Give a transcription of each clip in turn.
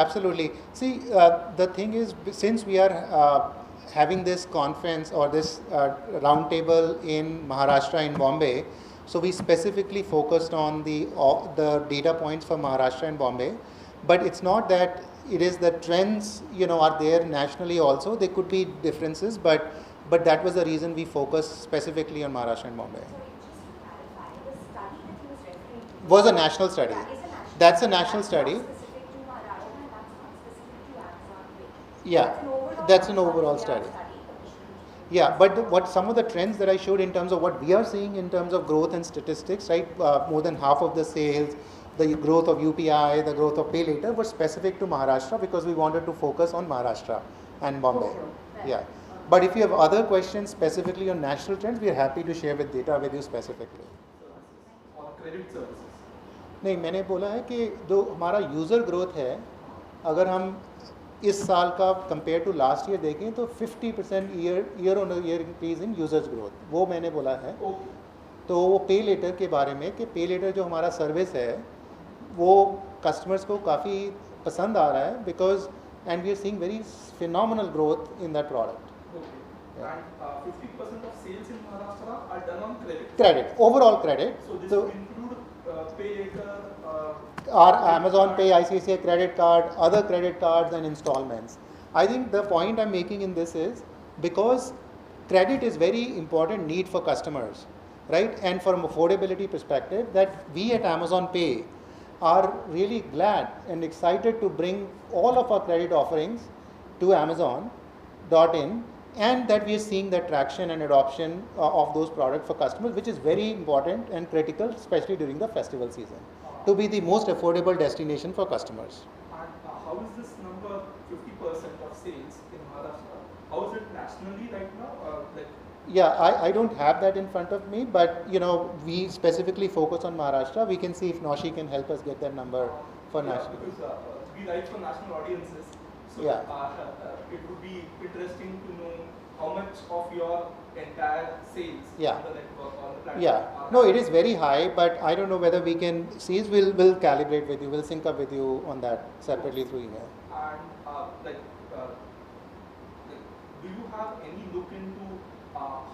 absolutely. See, the thing is, since we are having this conference or this roundtable in Maharashtra in Bombay, so we specifically focused on the data points for Maharashtra and Bombay. But it's not that it is the trends, are there nationally also. There could be differences, but that was the reason we focused specifically on Maharashtra and Bombay. Was a national study. That's a national study. Yeah, that's an overall study. Yeah, but what some of the trends that I showed in terms of what we are seeing in terms of growth and statistics, right? More than half of the sales, the growth of UPI, the growth of Pay Later was specific to Maharashtra because we wanted to focus on Maharashtra and Bombay. Yeah. But if you have other questions specifically on national trends, we are happy to share with data with you specifically. और credit services नहीं, मैंने बोला है कि जो हमारा user growth है, अगर हम इस साल का कंपेयर टू लास्ट ईयर देखें तो 50% year on year increase in users growth, वो मैंने बोला है. तो वो पे लेटर के बारे में कि पे लेटर जो हमारा सर्विस है वो कस्टमर्स को काफ़ी पसंद आ रहा है because and we are seeing very phenomenal growth in that product. and 50% of sales in Maharashtra are done on credit. Credit, overall credit. So this will include pay later. Our Amazon Pay, ICICI credit card, other credit cards and installments. I think the point I'm making in this is because credit is very important need for customers, right? And from affordability perspective, that we at Amazon Pay are really glad and excited to bring all of our credit offerings to Amazon.in, and that we are seeing the traction and adoption of those products for customers, which is very important and critical, especially during the festival season, to be the most affordable destination for customers. And how is this number 50% of sales in Maharashtra? How is it nationally right now? Yeah, I don't have that in front of me, but we specifically focus on Maharashtra. We can see if Noshi can help us get that number for national. Because we write for national audiences, so it would be interesting to know how much of your entire sales on the network or the platform. Yeah, no, it is very high, but I don't know whether we can see. We'll calibrate with you. We'll sync up with you on that separately through email. And do you have any look into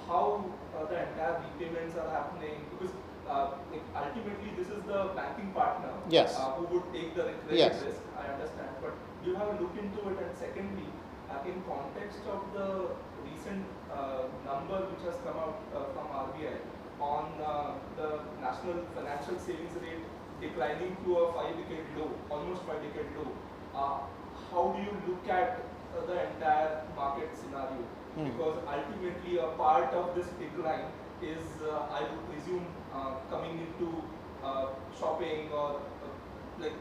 how the entire repayments are happening? Because ultimately this is the banking partner who would take the credit risk. I understand, but do you have a look into it? And secondly, in context of the recent number which has come out from RBI on the national financial savings rate declining to a 5-decade low, almost 5-decade low, how do you look at the entire market scenario? Because ultimately a part of this decline is, I would presume, coming into shopping or like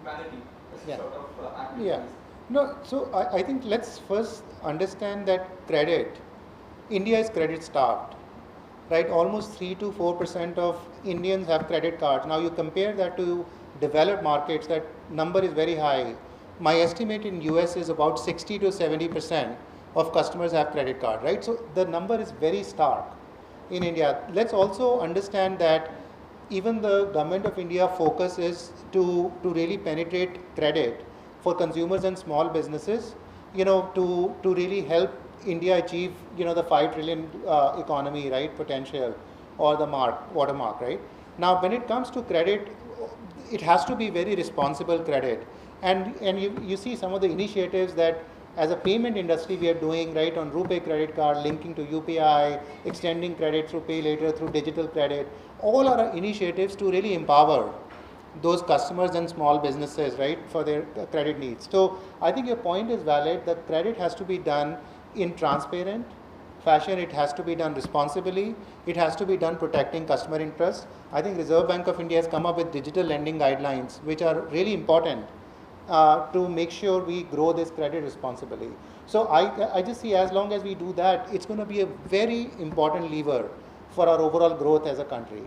vanity sort of activities. Yeah. No, so I think let's first understand that credit, India is credit starved, right? Almost 3 to 4% of Indians have credit cards. Now you compare that to developed markets, that number is very high. My estimate in US is about 60 to 70% of customers have credit card, right? So the number is very stark in India. Let's also understand that even the government of India focus is to really penetrate credit for consumers and small businesses, to really help India achieve, the 5 trillion economy, right, potential, or the watermark, right? Now, when it comes to credit, it has to be very responsible credit. And you see some of the initiatives that as a payment industry we are doing, right, on RuPay credit card, linking to UPI, extending credit through Pay Later, through digital credit, all are initiatives to really empower those customers and small businesses, right, for their credit needs. So I think your point is valid. The credit has to be done in transparent fashion. It has to be done responsibly. It has to be done protecting customer interests. I think Reserve Bank of India has come up with digital lending guidelines, which are really important to make sure we grow this credit responsibly. So I just see as long as we do that, it's going to be a very important lever for our overall growth as a country.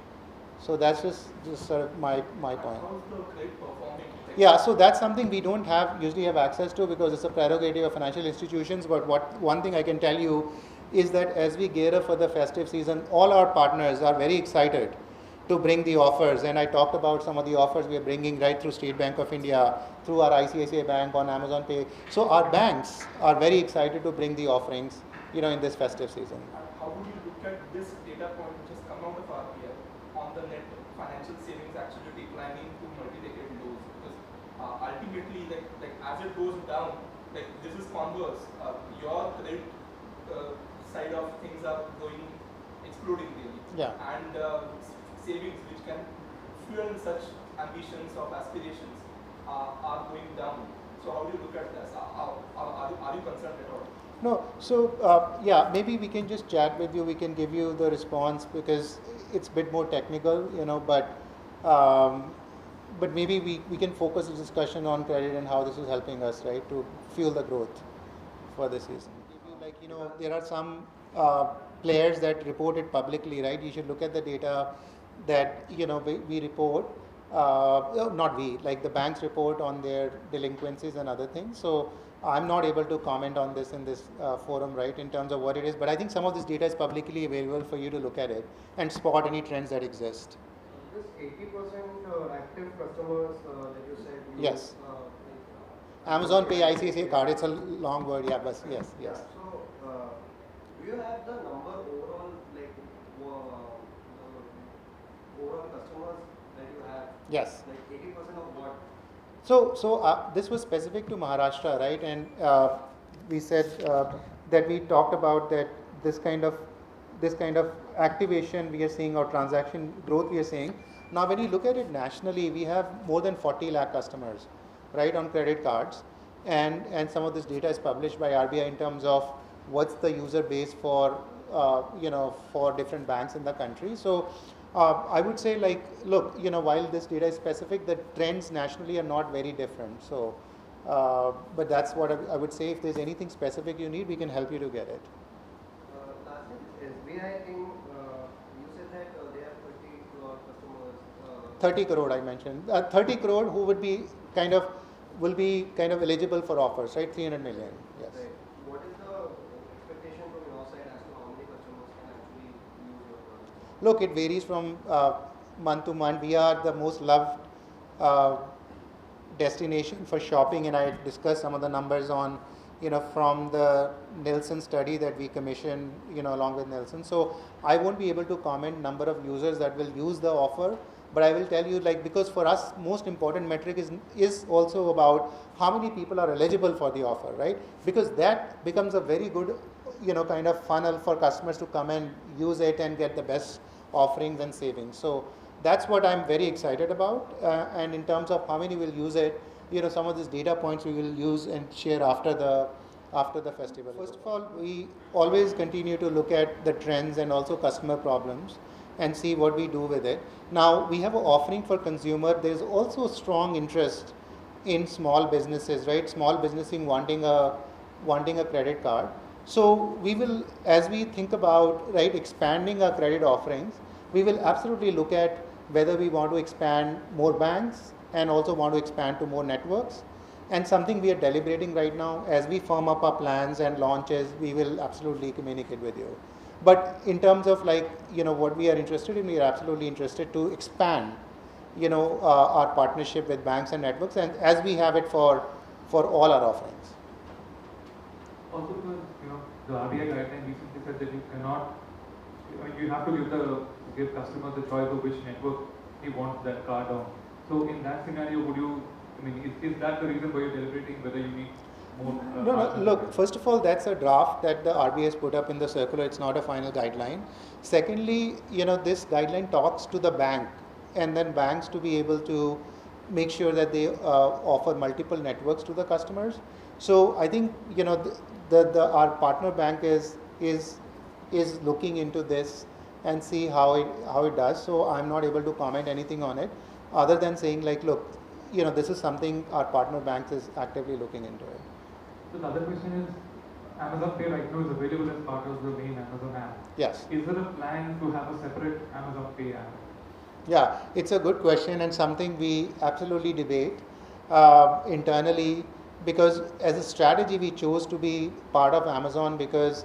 So that's just sort of my point. How's the credit performing? Yeah, so that's something we don't usually have access to because it's a prerogative of financial institutions. But one thing I can tell you is that as we gear up for the festive season, all our partners are very excited to bring the offers, and I talked about some of the offers we are bringing right through State Bank of India, through our ICICI Bank on Amazon Pay. So our banks are very excited to bring the offerings, in this festive season. How would you look at this data point which has come out of RBI on the net financial savings actually declining to multi-decade lows? Because ultimately, like as it goes down, like this is converse. Your credit side of things are exploding really. Yeah. And savings which can fuel such ambitions of aspirations are going down. So how do you look at this? Are you concerned at all? No, so yeah, maybe we can just chat with you. We can give you the response because it's a bit more technical, but maybe we can focus the discussion on credit and how this is helping us, right, to fuel the growth for this season. Like, there are some players that report it publicly, right? You should look at the data that, we report. Not we, like the banks report on their delinquencies and other things. So I'm not able to comment on this in this forum, right, in terms of what it is. But I think some of this data is publicly available for you to look at it and spot any trends that exist. This 80% active customers that you said. Yes. Amazon Pay ICICI card. It's a long word, yeah, but yes. Yeah, so do you have the number overall, like overall customers that you have? Yes. Like 80% of what? So this was specific to Maharashtra, right? And we said that we talked about that this kind of activation we are seeing or transaction growth we are seeing. Now, when you look at it nationally, we have more than 40 lakh customers, right, on credit cards, and some of this data is published by RBI in terms of what's the user base for for different banks in the country. So I would say, like, look, while this data is specific, the trends nationally are not very different. So, but that's what I would say. If there's anything specific you need, we can help you to get it. Lastly, SBI thing, you said that they have 30 crore customers. 30 crore I mentioned. 30 crore who will be kind of eligible for offers, right? 300 million. Yes. Right. What is the expectation from your side as to how many customers can actually use your product? Look, it varies from month to month. We are the most loved destination for shopping, and I discussed some of the numbers on, from the Nielsen study that we commissioned, along with Nielsen. So I won't be able to comment number of users that will use the offer, but I will tell you, like, because for us, most important metric is also about how many people are eligible for the offer, right? Because that becomes a very good, kind of funnel for customers to come and use it and get the best offerings and savings. So that's what I'm very excited about. And in terms of how many will use it, some of these data points we will use and share after the festival. First of all, we always continue to look at the trends and also customer problems and see what we do with it. Now, we have an offering for consumer. There's also strong interest in small businesses, right? Small businesses wanting a credit card. So we will, as we think about, right, expanding our credit offerings, we will absolutely look at whether we want to expand more banks and also want to expand to more networks. And something we are deliberating right now. As we firm up our plans and launches, we will absolutely communicate with you. But in terms of, like, what we are interested in, we are absolutely interested to expand, our partnership with banks and networks, and as we have it for all our offerings. Also, the RBI guideline recently said that you cannot, you have to give customers the choice of which network he wants that card on. So in that scenario, is that the reason why you're deliberating whether you need more? No, look, first of all, that's a draft that the RBI has put up in the circular. It's not a final guideline. Secondly, this guideline talks to the bank, and then banks to be able to make sure that they offer multiple networks to the customers. So I think, our partner bank is looking into this and see how it does. So I'm not able to comment anything on it, other than saying, like, look, this is something our partner banks is actively looking into it. So the other question is, Amazon Pay right now is available as part of the main Amazon app. Yes. Is there a plan to have a separate Amazon Pay app? Yeah, it's a good question and something we absolutely debate internally, because as a strategy we chose to be part of Amazon because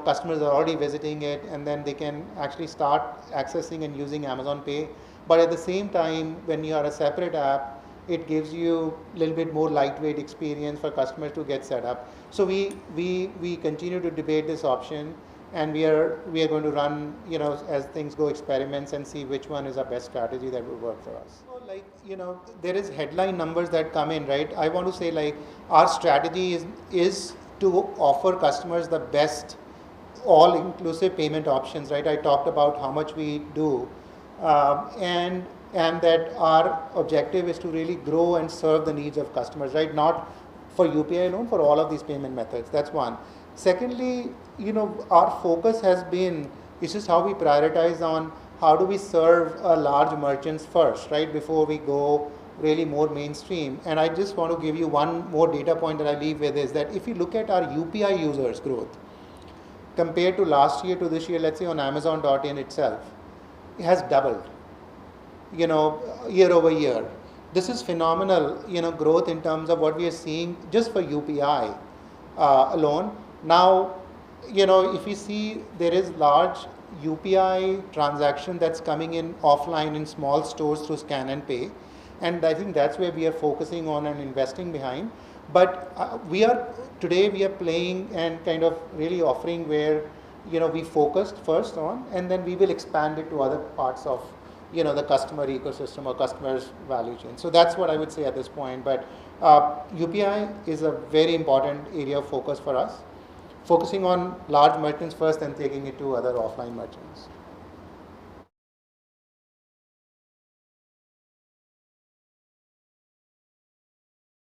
customers are already visiting it, and then they can actually start accessing and using Amazon Pay. But at the same time, when you are a separate app, it gives you a little bit more lightweight experience for customers to get set up. So we continue to debate this option, and we are going to run, as things go, experiments and see which one is our best strategy that will work for us. So there is headline numbers that come in, right? I want to say our strategy is to offer customers the best all-inclusive payment options, right? I talked about how much we do, and that our objective is to really grow and serve the needs of customers, right? Not for UPI alone, for all of these payment methods. That's one. Secondly, our focus has been, it's just how we prioritize on how do we serve large merchants first, right, before we go really more mainstream. And I just want to give you one more data point that I leave with, is that if you look at our UPI users growth compared to last year to this year, let's say on Amazon.in itself, it has doubled, year over year. This is phenomenal, growth in terms of what we are seeing just for UPI alone. Now, if you see, there is large UPI transaction that's coming in offline in small stores through scan and pay, and I think that's where we are focusing on and investing behind. But today we are playing and kind of really offering where we focused first on, and then we will expand it to other parts of the customer ecosystem or customer's value chain. So that's what I would say at this point. But UPI is a very important area of focus for us, focusing on large merchants first and taking it to other offline merchants.